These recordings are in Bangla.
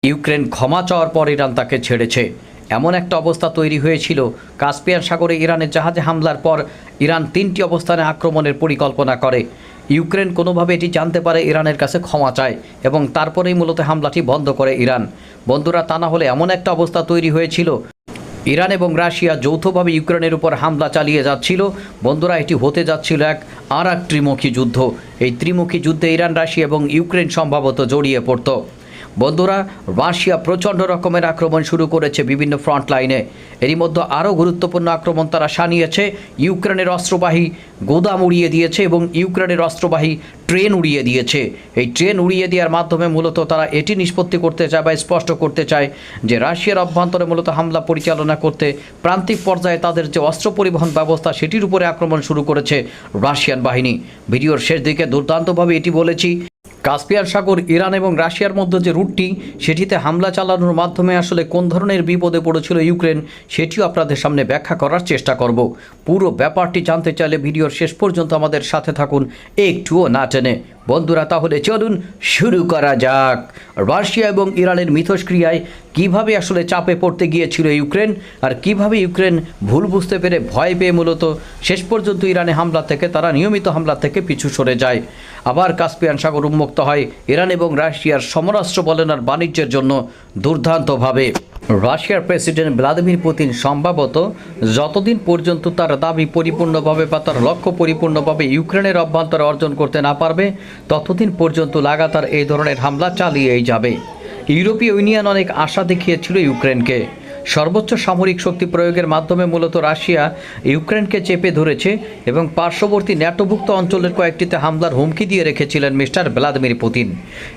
ইউক্রেন ক্ষমা চাওয়ার পর ইরান তাকে ছেড়েছে। এমন একটা অবস্থা তৈরি হয়েছিল, কাস্পিয়ান সাগরে ইরানের জাহাজে হামলার পর ইরান 3টি অবস্থানে আক্রমণের পরিকল্পনা করে। ইউক্রেন কোনোভাবে এটি জানতে পারে, ইরানের কাছে ক্ষমা চায় এবং তারপরেই মূলত হামলাটি বন্ধ করে ইরান। বন্ধুরা, তা না হলে এমন একটা অবস্থা তৈরি হয়েছিল, ইরান এবং রাশিয়া যৌথভাবে ইউক্রেনের উপর হামলা চালিয়ে যাচ্ছিল। বন্ধুরা, এটি হতে যাচ্ছিল এক ত্রিমুখী যুদ্ধ। এই ত্রিমুখী যুদ্ধে ইরান, রাশিয়া এবং ইউক্রেন সম্ভবত জড়িয়ে পড়ত। বন্ধুরা, রাশিয়া প্রচণ্ড রকমের আক্রমণ শুরু করেছে বিভিন্ন ফ্রন্ট লাইনে। এরই মধ্যে আরও গুরুত্বপূর্ণ আক্রমণ তারা শানিয়েছে। ইউক্রেনের অস্ত্রবাহী গোদাম উড়িয়ে দিয়েছে এবং ইউক্রেনের অস্ত্রবাহী ট্রেন উড়িয়ে দিয়েছে। এই ট্রেন উড়িয়ে দেওয়ার মাধ্যমে মূলত তারা এটি নিষ্পত্তি করতে চায় বা স্পষ্ট করতে চায় যে রাশিয়ার অভ্যন্তরে মূলত হামলা পরিচালনা করতে প্রান্তিক পর্যায়ে তাদের যে অস্ত্র পরিবহন ব্যবস্থা সেটির উপরে আক্রমণ শুরু করেছে রাশিয়ান বাহিনী। ভিডিওর শেষ দিকে দুর্দান্তভাবে এটি বলেছি, কাস্পিয়ান সাগর, ইরান এবং রাশিয়ার মধ্যে যে রুটটি, সেটিতে হামলা চালানোর মাধ্যমে আসলে কোন ধরনের বিপদে পড়েছিল ইউক্রেন, সেটিও আপনাদের সামনে ব্যাখ্যা করার চেষ্টা করব। পুরো ব্যাপারটি জানতে চাইলে ভিডিওর শেষ পর্যন্ত আমাদের সাথে থাকুন, একটুও না টেনে। বন্ধুরা, তাহলে চলুন শুরু করা যাক। রাশিয়া এবং ইরানের মিথস্ক্রিয়ায় কিভাবে আসলে চাপে পড়তে গিয়েছিল ইউক্রেন, আর কিভাবে ইউক্রেন ভুল বুঝতে পেরে ভয় পেয়ে মূলত শেষ পর্যন্ত ইরানে হামলা থেকে তারা নিয়মিত হামলা থেকে পিছু সরে যায়। আবার কাস্পিয়ান সাগর উন্মুক্ত হয় ইরান এবং রাশিয়ার সমরাস্ত্র বলেন আর বাণিজ্যের জন্য দুর্দান্তভাবে। রাশিয়ার প্রেসিডেন্ট ভ্লাদিমির পুতিন সম্ভবত যতদিন পর্যন্ত তার দাবি পরিপূর্ণভাবে বা তার লক্ষ্য পরিপূর্ণভাবে ইউক্রেনের অভ্যন্তরে অর্জন করতে না পারবে, ততদিন পর্যন্ত লাগাতার এই ধরনের হামলা চালিয়েই যাবে। ইউরোপীয় ইউনিয়ন অনেক আশা দেখিয়েছিল ইউক্রেনকে। সর্বোচ্চ সামরিক শক্তি প্রয়োগের মাধ্যমে মূলত রাশিয়া ইউক্রেনকে চেপে ধরেছে এবং পার্শ্ববর্তী ন্যাটোভুক্ত অঞ্চলের কয়েকটিতে হামলার হুমকি দিয়ে রেখেছিলেন মিস্টার ভ্লাদিমির পুতিন।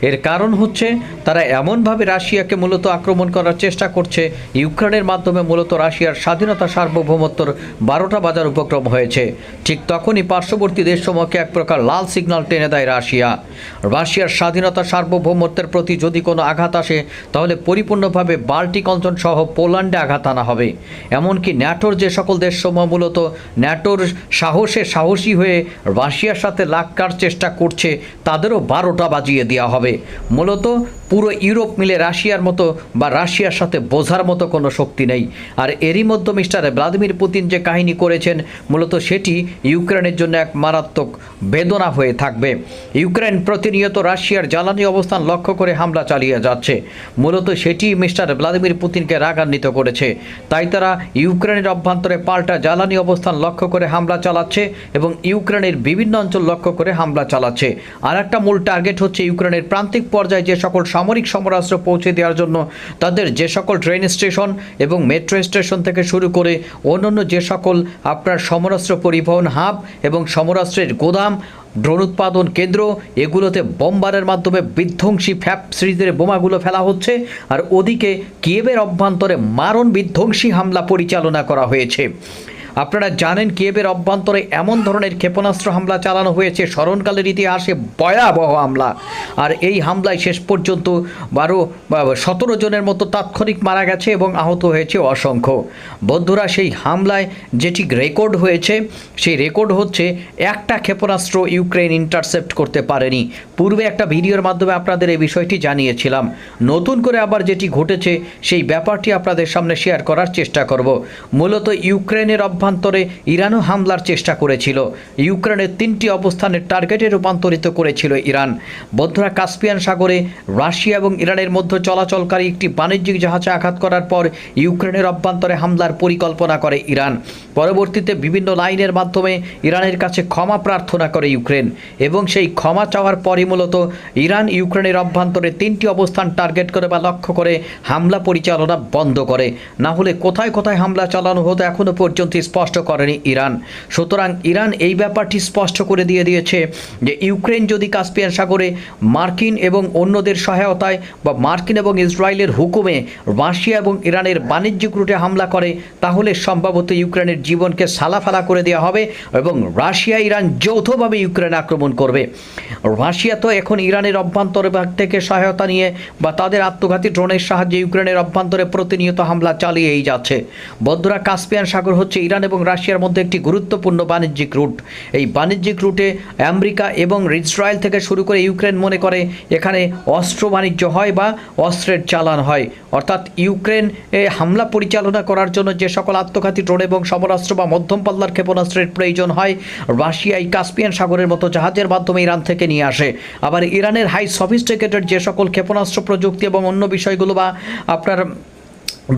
এর কারণ হচ্ছে তারা এমনভাবে রাশিয়াকে মূলত আক্রমণ করার চেষ্টা করছে, ইউক্রেনের মাধ্যমে মূলত রাশিয়ার স্বাধীনতা সার্বভৌমত্বর 12টা বাজার উপক্রম হয়েছে। ঠিক তখনই পার্শ্ববর্তী দেশসমূহকে এক প্রকার লাল সিগন্যাল টেনে দেয় রাশিয়া। রাশিয়ার স্বাধীনতা সার্বভৌমত্বের প্রতি যদি কোনো আঘাত আসে, তাহলে পরিপূর্ণভাবে বাল্টিক অঞ্চল সহ পোল্যান্ডে আঘাত আনা হবে। এমনকি ন্যাটোর যে সকল দেশসমূহ মূলত ন্যাটোর সাহসী হয়ে রাশিয়ার সাথে লাগার চেষ্টা করছে, তাদেরও 12টা বাজিয়ে দেওয়া হবে। মূলত পুরো ইউরোপ মিলে রাশিয়ার মতো বা রাশিয়ার সাথে বোঝার মতো কোনো শক্তি নেই। আর এরই মধ্যে মিস্টার ভ্লাদিমির পুতিন যে কাহিনী করেছেন, মূলত সেটি ইউক্রেনের জন্য এক মারাত্মক বেদনা হয়ে থাকবে। ইউক্রেন প্রতিনিয়ত রাশিয়ার জ্বালানি অবস্থান লক্ষ্য করে হামলা চালিয়ে যাচ্ছে। মূলত সেটি মিস্টার ভ্লাদিমির পুতিনকে রাগান্বিত করেছে। তাই তারা ইউক্রেনের অভ্যন্তরে পাল্টা জ্বালানি অবস্থান লক্ষ্য করে হামলা চালাচ্ছে এবং ইউক্রেনের বিভিন্ন অঞ্চল লক্ষ্য করে হামলা চালাচ্ছে। আর একটা মূল টার্গেট হচ্ছে ইউক্রেনের প্রান্তিক পর্যায়ে যে সকল সামরিক সমরাস্ত্র পৌঁছে দেওয়ার জন্য তাদের যে সকল ট্রেন স্টেশন এবং মেট্রো স্টেশন থেকে শুরু করে অন্যান্য যে সকল আপনার সমরাস্ত্র পরিবহন হাব এবং সমরাস্ত্রের গোদাম, ড্রোন উৎপাদন কেন্দ্র, এগুলোতে বোমবারের মাধ্যমে বিধ্বংসী ফ্যাপ সিরিজের বোমাগুলো ফেলা হচ্ছে। আর ওদিকে কিয়েভের অভ্যন্তরে মারণ বিধ্বংসী হামলা পরিচালনা করা হয়েছে। আপনারা জানেন, কিয়েভের অভ্যন্তরে এমন ধরনের ক্ষেপণাস্ত্র হামলা চালানো হয়েছে স্মরণকালের ইতিহাসে ভয়াবহ হামলা। আর এই হামলায় শেষ পর্যন্ত 17 জনের মতো তাৎক্ষণিক মারা গেছে এবং আহত হয়েছে অসংখ্য। বন্ধুরা, সেই হামলায় যেটি রেকর্ড হয়েছে, সেই রেকর্ড হচ্ছে একটা ক্ষেপণাস্ত্র ইউক্রেন ইন্টারসেপ্ট করতে পারেনি। পূর্বে একটা ভিডিওর মাধ্যমে আপনাদের এই বিষয়টি জানিয়েছিলাম। নতুন করে আবার যেটি ঘটেছে সেই ব্যাপারটি আপনাদের সামনে শেয়ার করার চেষ্টা করব। মূলত ইউক্রেনের অভ্যন্তরে ইরানও হামলার চেষ্টা করেছিল। ইউক্রেনের 3টি অবস্থানের টার্গেটে রূপান্তরিত করেছিল ইরান। বন্ধুরা, কাস্পিয়ান সাগরে রাশিয়া এবং ইরানের মধ্যে চলাচলকারী একটি বাণিজ্যিক জাহাজে আঘাত করার পর ইউক্রেনের অভ্যন্তরে হামলার পরিকল্পনা করে ইরান। পরবর্তীতে বিভিন্ন লাইনের মাধ্যমে ইরানের কাছে ক্ষমা প্রার্থনা করে ইউক্রেন এবং সেই ক্ষমা চাওয়ার পরই মূলত ইরান ইউক্রেনের অভ্যন্তরে 3টি অবস্থান টার্গেট করে বা লক্ষ্য করে হামলা পরিচালনা বন্ধ করে। না হলে কোথায় কোথায় হামলা চালানো হতো এখনও পর্যন্ত স্পষ্ট করেনি ইরান। সুতরাং ইরান এই ব্যাপারটি স্পষ্ট করে দিয়েছে যে ইউক্রেন যদি কাস্পিয়ান সাগরে মার্কিন এবং অন্যদের সহায়তায় বা মার্কিন এবং ইসরায়েলের হুকুমে রাশিয়া এবং ইরানের বাণিজ্যিক রুটে হামলা করে, তাহলে সম্ভবত ইউক্রেনের জীবনকে সালাফালা করে দেওয়া হবে এবং রাশিয়া ইরান যৌথভাবে ইউক্রেন আক্রমণ করবে। রাশিয়া তো এখন ইরানের অভ্যন্তরে থেকে সহায়তা নিয়ে বা তাদের আত্মঘাতী ড্রোনের সাহায্যে ইউক্রেনের অভ্যন্তরে প্রতিনিয়ত হামলা চালিয়েই যাচ্ছে। বন্ধুরা, কাস্পিয়ান সাগর হচ্ছে ইরান ইরান এবং রাশিয়ার মধ্যে একটি গুরুত্বপূর্ণ বাণিজ্যিক রুট। এই বাণিজ্যিক রুটে আমেরিকা এবং ইসরায়েল থেকে শুরু করে ইউক্রেন মনে করে এখানে অস্ত্র বাণিজ্য হয় বা অস্ত্রের চালান হয়। অর্থাৎ ইউক্রেন হামলা পরিচালনা করার জন্য যে সকল আত্মঘাতী ড্রোন এবং সমরাস্ত্র বা মধ্যম পাল্লার ক্ষেপণাস্ত্রের প্রয়োজন হয়, রাশিয়া এই কাস্পিয়ান সাগরের মতো জাহাজের মাধ্যমে ইরান থেকে নিয়ে আসে। আবার ইরানের হাই সফিস্টিকেটেড যে সকল ক্ষেপণাস্ত্র প্রযুক্তি এবং অন্য বিষয়গুলো বা আপনার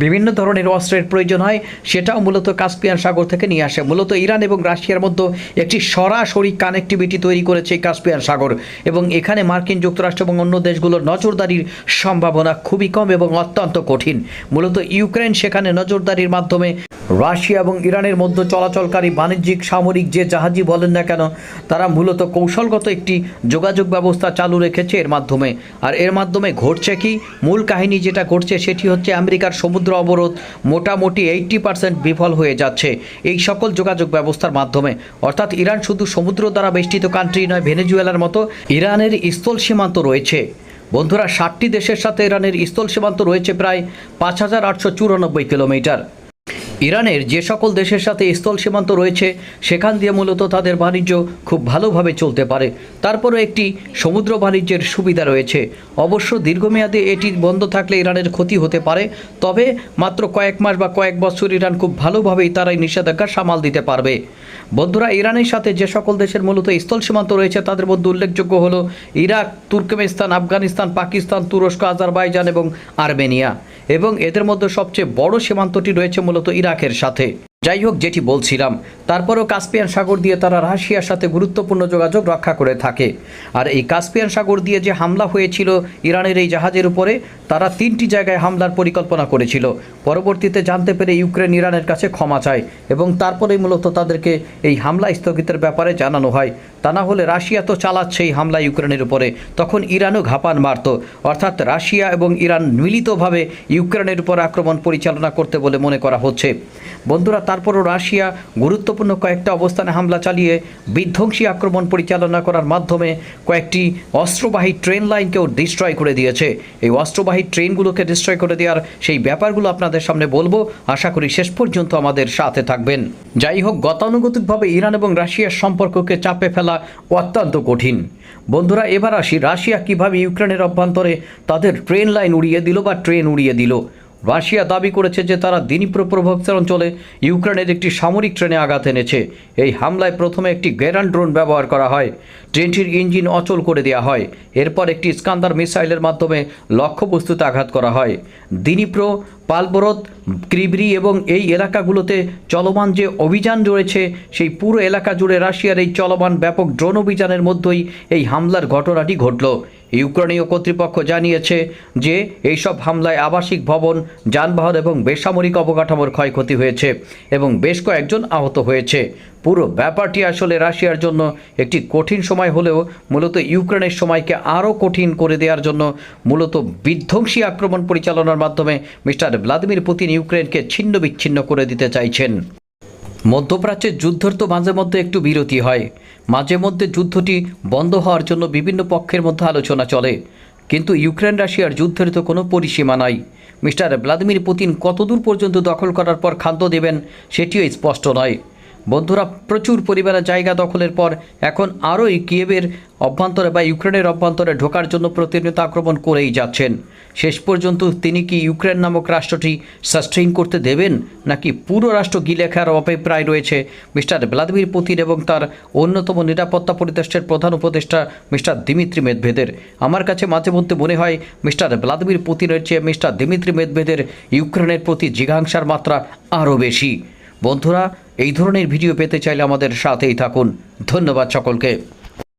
বিভিন্ন ধরনের অস্ত্রের প্রয়োজন হয়, সেটাও মূলত কাস্পিয়ান সাগর থেকে নিয়ে আসে। মূলত ইরান এবং রাশিয়ার মধ্যে একটি সরাসরি কানেক্টিভিটি তৈরি করেছে এই কাস্পিয়ান সাগর, এবং এখানে মার্কিন যুক্তরাষ্ট্র এবং অন্য দেশগুলোর নজরদারির সম্ভাবনা খুবই কম এবং অত্যন্ত কঠিন। মূলত ইউক্রেন সেখানে নজরদারির মাধ্যমে রাশিয়া এবং ইরানের মধ্যে চলাচলকারী বাণিজ্যিক সামরিক যে জাহাজই বলেন না কেন, তারা মূলত কৌশলগত একটি যোগাযোগ ব্যবস্থা চালু রেখেছে এর মাধ্যমে। আর এর মাধ্যমে ঘটছে কি, মূল কাহিনী যেটা ঘটছে সেটি হচ্ছে আমেরিকার সমুদ্র অবরোধ মোটামুটি 80% বিফল হয়ে যাচ্ছে এই সকল যোগাযোগ ব্যবস্থার মাধ্যমে। অর্থাৎ ইরান শুধু সমুদ্র দ্বারা বেষ্টিত কান্ট্রি নয়, ভেনেজুয়েলার মতো ইরানের স্থল সীমান্ত রয়েছে। বন্ধুরা, 60টি দেশের সাথে ইরানের স্থল সীমান্ত রয়েছে প্রায় 5894 কিলোমিটার। ইরানের যে সকল দেশের সাথে স্থল সীমান্ত রয়েছে সেখান দিয়ে মূলত তাদের বাণিজ্য খুব ভালোভাবে চলতে পারে। তারপরে একটি সমুদ্র বাণিজ্যের সুবিধা রয়েছে। অবশ্য দীর্ঘমেয়াদে এটি বন্ধ থাকলে ইরানের ক্ষতি হতে পারে, তবে মাত্র কয়েক মাস বা কয়েক বছর ইরান খুব ভালোভাবেই তারাই নিষেধাজ্ঞা সামাল দিতে পারবে। বন্ধুরা, ইরানের সাথে যে সকল দেশের মূলত স্থল সীমান্ত রয়েছে তাদের মধ্যে উল্লেখযোগ্য হলো ইরাক, তুর্কমেনিস্তান, আফগানিস্তান, পাকিস্তান, তুরস্ক, আজারবাইজান এবং আর্মেনিয়া। এবং এদের মধ্যে সবচেয়ে বড় সীমান্তটি রয়েছে মূলত ইরাকের সাথে। যাই হোক, যেটি বলছিলাম, তারপরেও কাস্পিয়ান সাগর দিয়ে তারা রাশিয়ার সাথে গুরুত্বপূর্ণ যোগাযোগ রক্ষা করে থাকে। আর এই কাস্পিয়ান সাগর দিয়ে যে হামলা হয়েছিল ইরানের এই জাহাজের উপরে, তারা 3টি জায়গায় হামলার পরিকল্পনা করেছিল। পরবর্তীতে জানতে পেরে ইউক্রেন ইরানের কাছে ক্ষমা চায় এবং তারপরেই মূলত তাদেরকে এই হামলা স্থগিতের ব্যাপারে জানানো হয়। তা না হলে রাশিয়া তো চালাচ্ছে এই হামলা ইউক্রেনের উপরে, তখন ইরানও ঘাপান মারত। অর্থাৎ রাশিয়া এবং ইরান মিলিতভাবে ইউক্রেনের উপর আক্রমণ পরিচালনা করতে বলে মনে করা হচ্ছে। বন্ধুরা, তারপরও রাশিয়া গুরুত্বপূর্ণ কয়েকটা অবস্থানে হামলা চালিয়ে বিধ্বংসী আক্রমণ পরিচালনা করার মাধ্যমে কয়েকটি অস্ত্রবাহী ট্রেন লাইনকেও ডিস্ট্রয় করে দিয়েছে। এই অস্ত্রবাহী ট্রেনগুলোকে ডিস্ট্রয় করে দেওয়ার সেই ব্যাপারগুলো আপনাদের সামনে বলবো, আশা করি শেষ পর্যন্ত আমাদের সাথে থাকবেন। যাই হোক, গতানুগতিকভাবে ইরান এবং রাশিয়ার সম্পর্ককে চাপে ফেলা অত্যন্ত কঠিন। বন্ধুরা, এবার আসি রাশিয়া কিভাবে ইউক্রেনের অভ্যন্তরে তাদের ট্রেন লাইন উড়িয়ে দিল বা ট্রেন উড়িয়ে দিল। রাশিয়া দাবি করেছে যে তারা দিনিপ্রো প্রভোক্সার অঞ্চলে ইউক্রেনের একটি সামরিক ট্রেনে আঘাত এনেছে। এই হামলায় প্রথমে একটি গেরান ড্রোন ব্যবহার করা হয়, ট্রেনটির ইঞ্জিন অচল করে দেওয়া হয়। এরপর একটি স্কান্দার মিসাইলের মাধ্যমে লক্ষ্যবস্তুতে আঘাত করা হয়। দিনিপ্রো, পালবোরদ, ক্রিবরি এবং এই এলাকাগুলোতে চলমান যে অভিযান রয়েছে সেই পুরো এলাকা জুড়ে রাশিয়ার এই চলমান ব্যাপক ড্রোন অভিযানের মধ্যেই এই হামলার ঘটনাটি ঘটল। ইউক্রেনীয় কর্তৃপক্ষ জানিয়েছে যে এইসব হামলায় আবাসিক ভবন, যানবাহন এবং বেসামরিক অবকাঠামোর ক্ষয়ক্ষতি হয়েছে এবং বেশ কয়েকজন আহত হয়েছে। পুরো ব্যাপারটি আসলে রাশিয়ার জন্য একটি কঠিন সময় হলেও মূলত ইউক্রেনের সময়কে আরও কঠিন করে দেওয়ার জন্য মূলত বিধ্বংসী আক্রমণ পরিচালনার মাধ্যমে মিস্টার ভ্লাদিমির পুতিন ইউক্রেনকে ছিন্ন বিচ্ছিন্ন করে দিতে চাইছেন। মধ্যপ্রাচ্যের যুদ্ধের তো মাঝে মধ্যে একটু বিরতি হয়, মাঝে মধ্যে যুদ্ধটি বন্ধ হওয়ার জন্য বিভিন্ন পক্ষের মধ্যে আলোচনা চলে, কিন্তু ইউক্রেন রাশিয়ার যুদ্ধের তো কোনো পরিসীমা নাই। মিস্টার ভ্লাদিমির পুতিন কতদূর পর্যন্ত দখল করার পর খাদ্য দেবেন সেটিও স্পষ্ট নয়। বন্ধুরা, প্রচুর পরিমাণে জায়গা দখলের পর এখন আরোই কিয়েভের অভ্যন্তরে বা ইউক্রেনের অভ্যন্তরে ঢোকার জন্য প্রতিনিয়ত আক্রমণ করেই যাচ্ছেন। শেষ পর্যন্ত তিনি কি ইউক্রেন নামক রাষ্ট্রটি সাস্টেইন করতে দেবেন, নাকি পুরো রাষ্ট্র গিলে খাওয়ার অভিপ্রায় রয়েছে মিস্টার ভ্লাদিমির পুতিন এবং তার অন্যতম নিরাপত্তা পরিদর্শের প্রধান উপদেষ্টা মিস্টার দিমিত্রি মেদভেদের। আমার কাছে মাঝে মধ্যে মনে হয় মিস্টার ভ্লাদিমির পুতিনের চেয়ে মিস্টার দিমিত্রি মেদভেদের ইউক্রেনের প্রতি জিঘাংসার মাত্রা আরও বেশি। বন্ধুরা, এই ধরনের ভিডিও পেতে চাইলে আমাদের সাথেই থাকুন। ধন্যবাদ সকলকে।